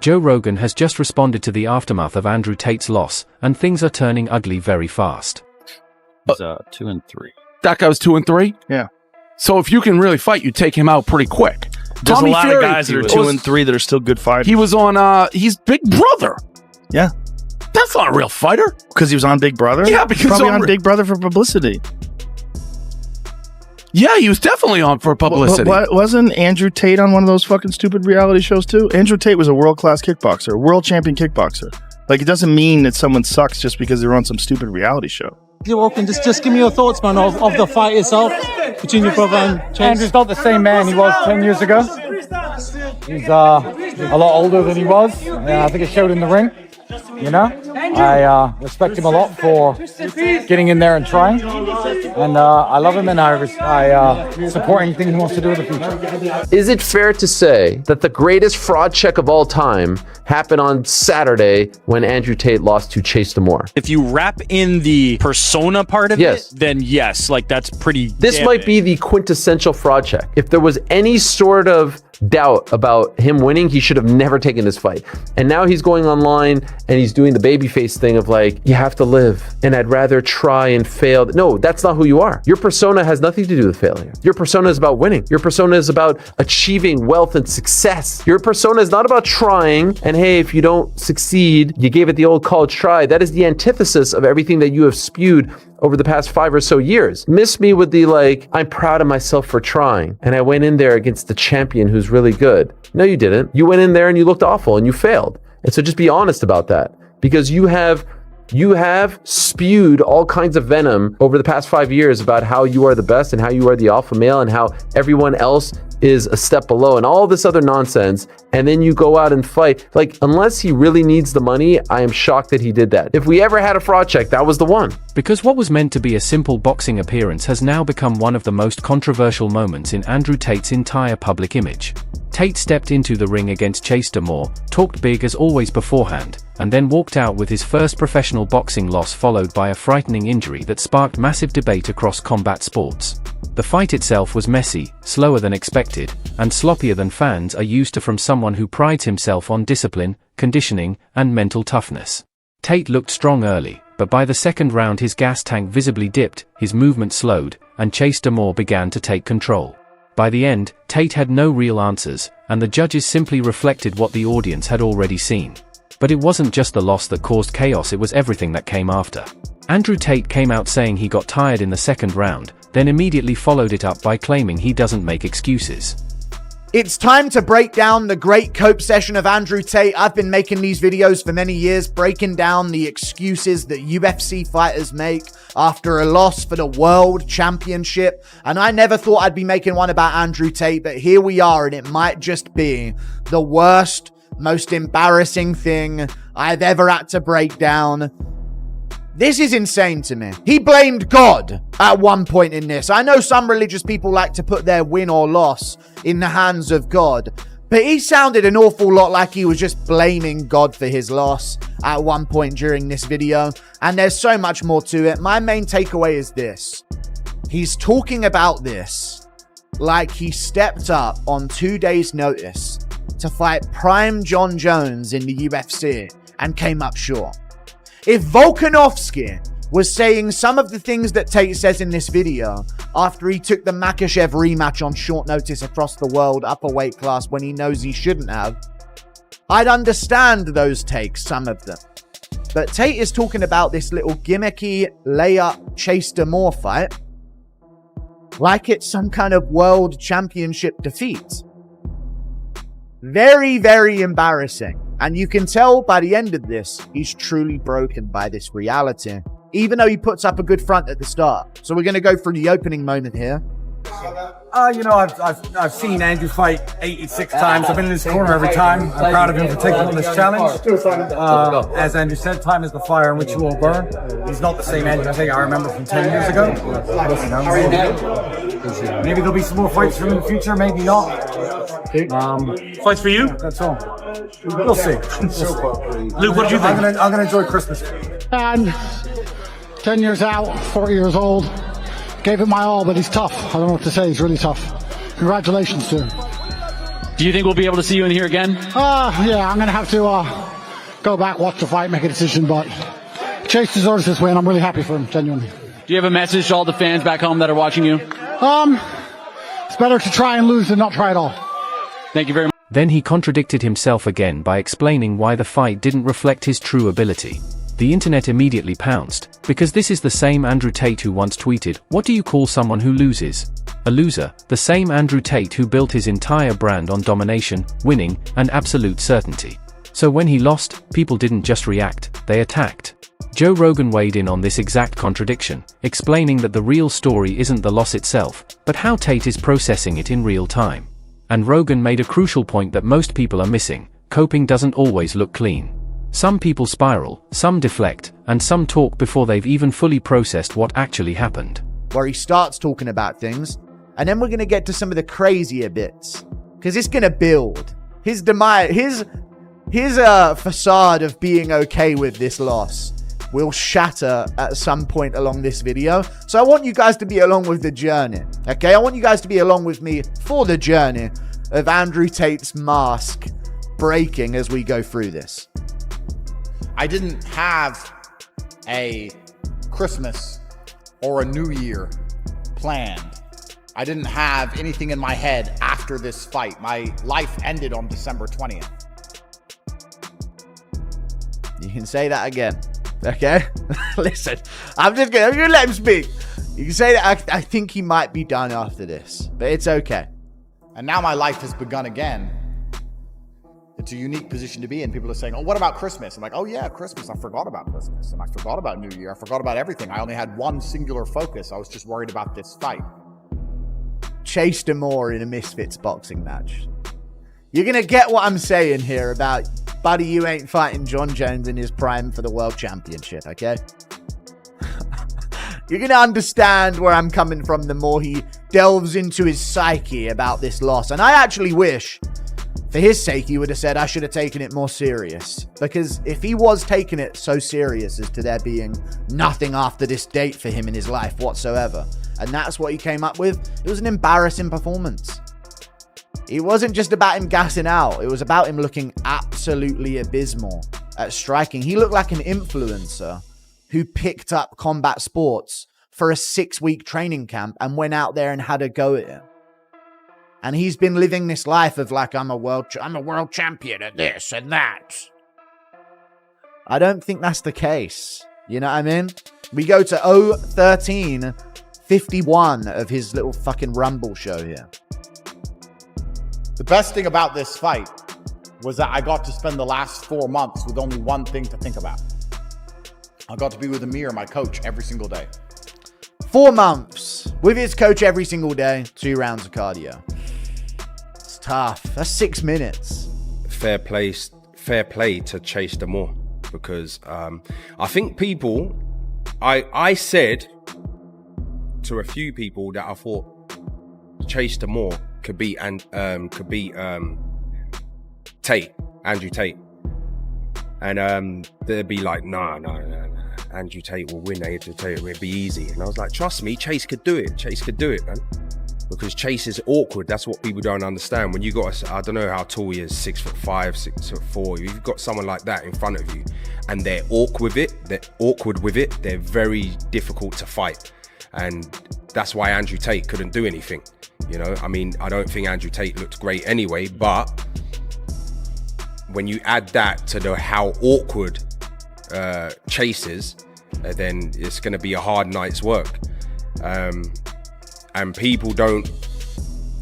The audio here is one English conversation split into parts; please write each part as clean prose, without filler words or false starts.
Joe Rogan has just responded to the aftermath of Andrew Tate's loss, and things are turning ugly very fast. He's 2-3. That guy was 2-3? Yeah. So if you can really fight, you take him out pretty quick. There's Tommy a lot Fury, of guys that are 2-3 that are still good fighters. He was on, he's Big Brother. Yeah. That's not a real fighter. Because he was on Big Brother? Yeah, because probably on Big Brother for publicity. Yeah, he was definitely on for publicity. Wasn't Andrew Tate on one of those fucking stupid reality shows too? Andrew Tate was a world-class kickboxer, world champion kickboxer. Like, it doesn't mean that someone sucks just because they're on some stupid reality show. You're welcome. Just give me your thoughts, man, of the fight itself between your brother and Chase. Andrew's not the same man he was 10 years ago. He's a lot older than he was. I think it showed in the ring. You know, I respect him a lot for getting in there and trying, and I love him, and I support anything he wants to do in the future. Is it fair to say that the greatest fraud check of all time happened on Saturday when Andrew Tate lost to Chase Damore? If you wrap in the persona part of it, then yes, like that's pretty. This might be the quintessential fraud check. If there was any sort of doubt about him winning, he should have never taken this fight. And now he's going online and he's doing the babyface thing of like, you have to live and I'd rather try and fail. No, that's not who you are. Your persona has nothing to do with failure. Your persona is about winning. Your persona is about achieving wealth and success. Your persona is not about trying and hey, if you don't succeed, you gave it the old college try. That is the antithesis of everything that you have spewed over the past 5 or so years. Miss me with the like, I'm proud of myself for trying. And I went in there against the champion who's really good. No, you didn't. You went in there and you looked awful and you failed. And so just be honest about that, because you have spewed all kinds of venom over the past 5 years about how you are the best and how you are the alpha male and how everyone else is a step below and all this other nonsense. And then you go out and fight. Like, unless he really needs the money, I am shocked that he did that. If we ever had a fraud check, that was the one. Because what was meant to be a simple boxing appearance has now become one of the most controversial moments in Andrew Tate's entire public image. Tate stepped into the ring against Chase Damore, talked big as always beforehand, and then walked out with his first professional boxing loss, followed by a frightening injury that sparked massive debate across combat sports. The fight itself was messy, slower than expected, and sloppier than fans are used to from someone who prides himself on discipline, conditioning, and mental toughness. Tate looked strong early, but by the second round his gas tank visibly dipped, his movement slowed, and Chase Damore began to take control. By the end, Tate had no real answers, and the judges simply reflected what the audience had already seen. But it wasn't just the loss that caused chaos, it was everything that came after. Andrew Tate came out saying he got tired in the second round, then immediately followed it up by claiming he doesn't make excuses. It's time to break down the great cope session of Andrew Tate. I've been making these videos for many years, breaking down the excuses that UFC fighters make after a loss for the world championship. And I never thought I'd be making one about Andrew Tate, but here we are, and it might just be the worst, most embarrassing thing I've ever had to break down. This is insane to me. He blamed God at one point in this. I know some religious people like to put their win or loss in the hands of God, but he sounded an awful lot like he was just blaming God for his loss at one point during this video, and there's so much more to it. My main takeaway is this. He's talking about this like he stepped up on 2 days' notice to fight prime John Jones in the UFC and came up short. If Volkanovski was saying some of the things that Tate says in this video after he took the Makhachev rematch on short notice across the world upper weight class when he knows he shouldn't have, I'd understand those takes, some of them. But Tate is talking about this little gimmicky layup Chase Damore fight like it's some kind of world championship defeat. Very, very embarrassing. And you can tell by the end of this, he's truly broken by this reality, even though he puts up a good front at the start. So we're going to go through the opening moment here. You know, I've seen Andrew fight 86 times. I've been in his corner every time. I'm proud of him for taking on this challenge. As Andrew said, time is the fire in which you will burn. He's not the same Andrew Tate I remember from 10 years ago. Maybe there'll be some more fights for him in the future, maybe not. Fights for you? That's all. We'll see. Luke, what did you think? I'm gonna enjoy Christmas. And 10 years out, 40 years old. Gave it my all, but he's tough. I don't know what to say. He's really tough. Congratulations to him. Do you think we'll be able to see you in here again? Yeah, I'm going to have to go back, watch the fight, make a decision, but Chase deserves this win. I'm really happy for him, genuinely. Do you have a message to all the fans back home that are watching you? It's better to try and lose than not try at all. Thank you very much. Then he contradicted himself again by explaining why the fight didn't reflect his true ability. The internet immediately pounced, because this is the same Andrew Tate who once tweeted, "What do you call someone who loses? A loser." The same Andrew Tate who built his entire brand on domination, winning, and absolute certainty. So when he lost, people didn't just react, they attacked. Joe Rogan weighed in on this exact contradiction, explaining that the real story isn't the loss itself, but how Tate is processing it in real time. And Rogan made a crucial point that most people are missing: coping doesn't always look clean. Some people spiral, some deflect, and some talk before they've even fully processed what actually happened. Where he starts talking about things, and then we're going to get to some of the crazier bits, because it's going to build. His demise, his facade of being okay with this loss will shatter at some point along this video. So I want you guys to be along with the journey, okay? I want you guys to be along with me for the journey of Andrew Tate's mask breaking as we go through this. I didn't have a Christmas or a New Year planned. I didn't have anything in my head after this fight. My life ended on December 20th. You can say that again, okay? Listen, I'm just gonna let him speak. You can say that. I think he might be done after this, but it's okay. And now my life has begun again. It's a unique position to be in. People are saying, "Oh, what about Christmas?" I'm like, "Oh yeah, Christmas. I forgot about Christmas. And I forgot about New Year. I forgot about everything. I only had one singular focus. I was just worried about this fight." Chase Damore in a Misfits boxing match. You're going to get what I'm saying here about, buddy, you ain't fighting John Jones in his prime for the world championship, okay? You're going to understand where I'm coming from the more he delves into his psyche about this loss. And I actually wish, for his sake, he would have said, "I should have taken it more serious." Because if he was taking it so serious as to there being nothing after this date for him in his life whatsoever, and that's what he came up with, it was an embarrassing performance. It wasn't just about him gassing out. It was about him looking absolutely abysmal at striking. He looked like an influencer who picked up combat sports for a 6-week training camp and went out there and had a go at him. And he's been living this life of like, I'm a world champion at this and that. I don't think that's the case. You know what I mean? We go to 013-51 of his little fucking Rumble show here. The best thing about this fight was that I got to spend the last 4 months with only one thing to think about. I got to be with Amir, my coach, every single day. 4 months with his coach every single day, 2 rounds of cardio. It's tough. That's 6 minutes. Fair play to Chase Damore, because I think people, I said to a few people that I thought Chase Damore could beat Tate, Andrew Tate, and they'd be like, no, Andrew Tate will win. Andrew Tate will be easy. And I was like, trust me, Chase could do it. Chase could do it, man. Because Chase is awkward. That's what people don't understand. When you got, I don't know how tall he is, 6'5", 6'4". You've got someone like that in front of you, and they're awkward with it. They're very difficult to fight, and that's why Andrew Tate couldn't do anything. You know, I mean, I don't think Andrew Tate looked great anyway, but when you add that to how awkward Chase is, then it's going to be a hard night's work. And people don't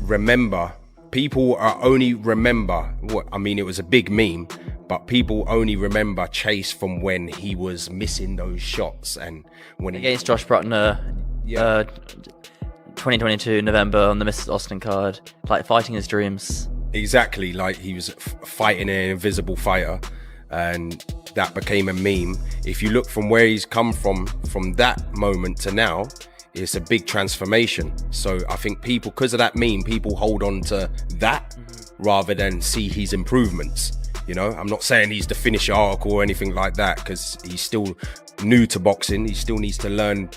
remember. People only remember what I mean. It was a big meme, but people only remember Chase from when he was missing those shots and when against Josh Bruckner, 2022 November on the Mrs. Austin card, like fighting his dreams. Exactly, like he was fighting an invisible fighter, and that became a meme. If you look from where he's come from that moment to now, it's a big transformation. So I think people, because of that meme, people hold on to that rather than see his improvements. You know, I'm not saying he's the finisher article or anything like that, because he's still new to boxing. He still needs to learn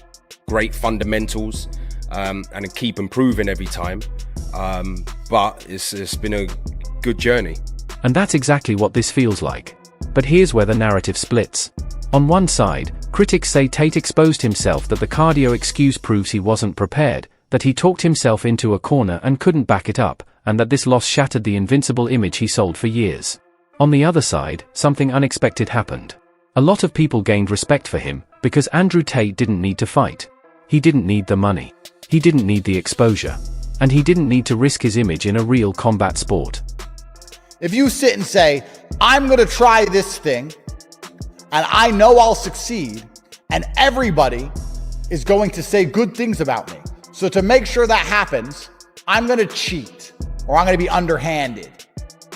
great fundamentals and keep improving every time. But it's been a good journey. And that's exactly what this feels like. But here's where the narrative splits. On one side, critics say Tate exposed himself, that the cardio excuse proves he wasn't prepared, that he talked himself into a corner and couldn't back it up, and that this loss shattered the invincible image he sold for years. On the other side, something unexpected happened. A lot of people gained respect for him, because Andrew Tate didn't need to fight. He didn't need the money. He didn't need the exposure. And he didn't need to risk his image in a real combat sport. If you sit and say, I'm going to try this thing, and I know I'll succeed, and everybody is going to say good things about me. So to make sure that happens, I'm going to cheat, or I'm going to be underhanded.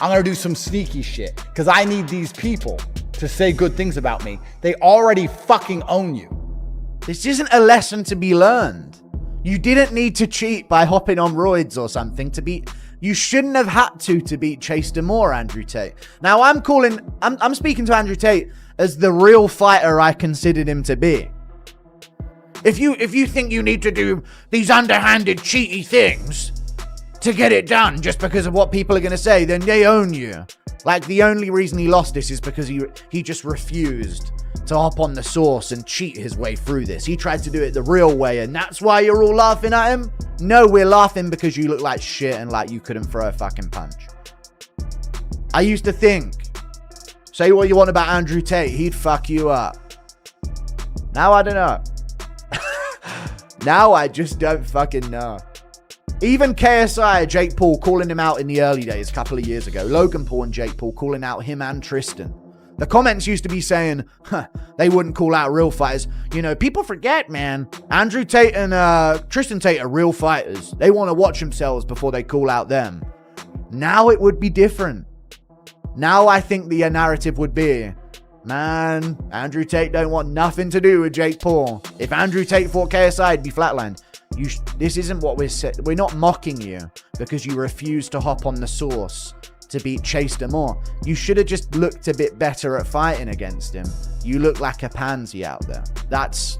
I'm going to do some sneaky shit, because I need these people to say good things about me. They already fucking own you. This isn't a lesson to be learned. You didn't need to cheat by hopping on roids or something to beat. You shouldn't have had to beat Chase Damore, Andrew Tate. Now I'm speaking to Andrew Tate as the real fighter I considered him to be. If you think you need to do these underhanded, cheaty things to get it done just because of what people are going to say, then they own you. Like, the only reason he lost this is because he just refused to hop on the sauce and cheat his way through this. He tried to do it the real way, and that's why you're all laughing at him? No, we're laughing because you look like shit and like you couldn't throw a fucking punch. I used to think, say what you want about Andrew Tate, he'd fuck you up. Now I don't know. Now I just don't fucking know. Even KSI, Jake Paul, calling him out in the early days, a couple of years ago. Logan Paul and Jake Paul calling out him and Tristan. The comments used to be saying, they wouldn't call out real fighters. You know, people forget, man. Andrew Tate and Tristan Tate are real fighters. They want to watch themselves before they call out them. Now it would be different. Now I think the narrative would be, man, Andrew Tate don't want nothing to do with Jake Paul. If Andrew Tate fought KSI, it'd be flatlined. This isn't what we're not mocking you because you refuse to hop on the sauce to beat Chase Damore. You should have just looked a bit better at fighting against him. You look like a pansy out there. That's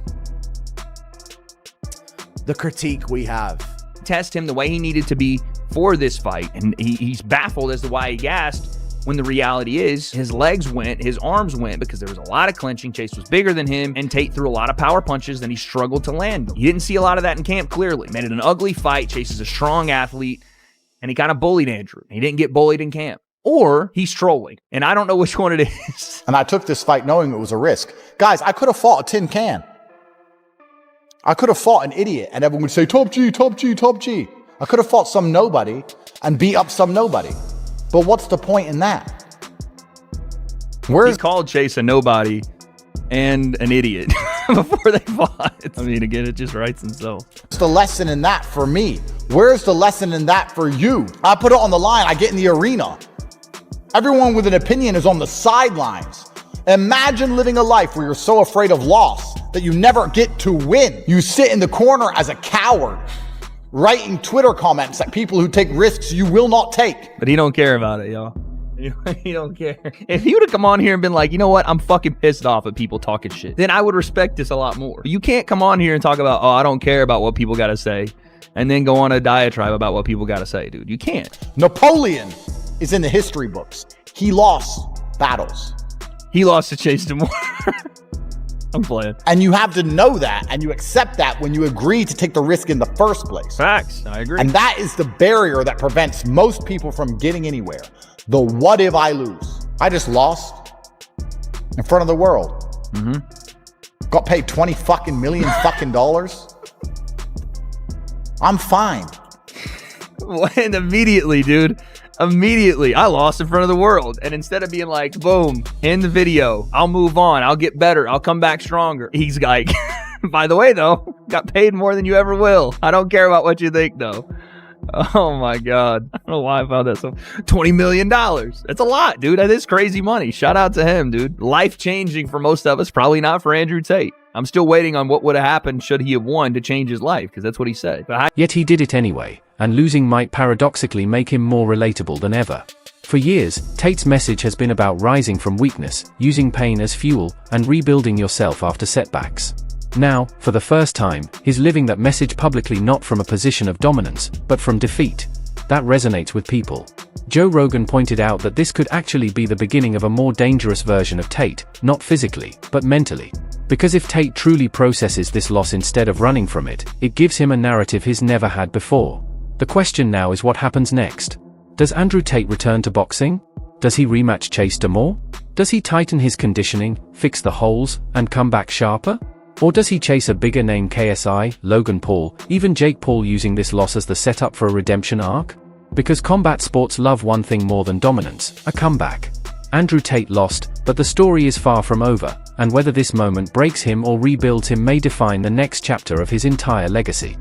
the critique we have. Test him the way he needed to be for this fight, and he's baffled as to why he gassed, when the reality is his legs went, his arms went, because there was a lot of clinching. Chase was bigger than him, and Tate threw a lot of power punches, and he struggled to land them. He didn't see a lot of that in camp, clearly. Made it an ugly fight. Chase is a strong athlete, and he kind of bullied Andrew. He didn't get bullied in camp. Or he's trolling, and I don't know which one it is. And I took this fight knowing it was a risk. Guys, I could have fought a tin can. I could have fought an idiot, and everyone would say, top G, top G, top G. I could have fought some nobody and beat up some nobody. But what's the point in that? He called Chase a nobody and an idiot before they fought. I mean, again, it just writes itself. What's the lesson in that for me? Where's the lesson in that for you? I put it on the line. I get in the arena. Everyone with an opinion is on the sidelines. Imagine living a life where you're so afraid of loss that you never get to win. You sit in the corner as a coward, writing Twitter comments at people who take risks you will not take. But he don't care about it, y'all. He don't care. If he would have come on here and been like, you know what, I'm fucking pissed off at people talking shit, then I would respect this a lot more. But you can't come on here and talk about, oh, I don't care about what people got to say, and then go on a diatribe about what people got to say, dude. You can't. Napoleon is in the history books. He lost battles. He lost to Chase Damore. I'm playing. And you have to know that, and you accept that when you agree to take the risk in the first place. Facts. I agree. And that is the barrier that prevents most people from getting anywhere. The what if I lose? I just lost in front of the world. Mm-hmm. Got paid $20 fucking million fucking dollars. I'm fine. And immediately, dude. Immediately, I lost in front of the world. And instead of being like, boom, end the video, I'll move on, I'll get better, I'll come back stronger, he's like, by the way, though, got paid more than you ever will. I don't care about what you think, though. Oh my God. I don't know why I found that so. $20 million. That's a lot, dude. That is crazy money. Shout out to him, dude. Life changing for most of us. Probably not for Andrew Tate. I'm still waiting on what would have happened should he have won to change his life, because that's what he said. Yet he did it anyway, and losing might paradoxically make him more relatable than ever. For years, Tate's message has been about rising from weakness, using pain as fuel, and rebuilding yourself after setbacks. Now, for the first time, he's living that message publicly, not from a position of dominance, but from defeat. That resonates with people. Joe Rogan pointed out that this could actually be the beginning of a more dangerous version of Tate, not physically, but mentally. Because if Tate truly processes this loss instead of running from it, it gives him a narrative he's never had before. The question now is what happens next? Does Andrew Tate return to boxing? Does he rematch Chase Damore? Does he tighten his conditioning, fix the holes, and come back sharper? Or does he chase a bigger name KSI, Logan Paul, even Jake Paul, using this loss as the setup for a redemption arc? Because combat sports love one thing more than dominance: a comeback. Andrew Tate lost, but the story is far from over, and whether this moment breaks him or rebuilds him may define the next chapter of his entire legacy.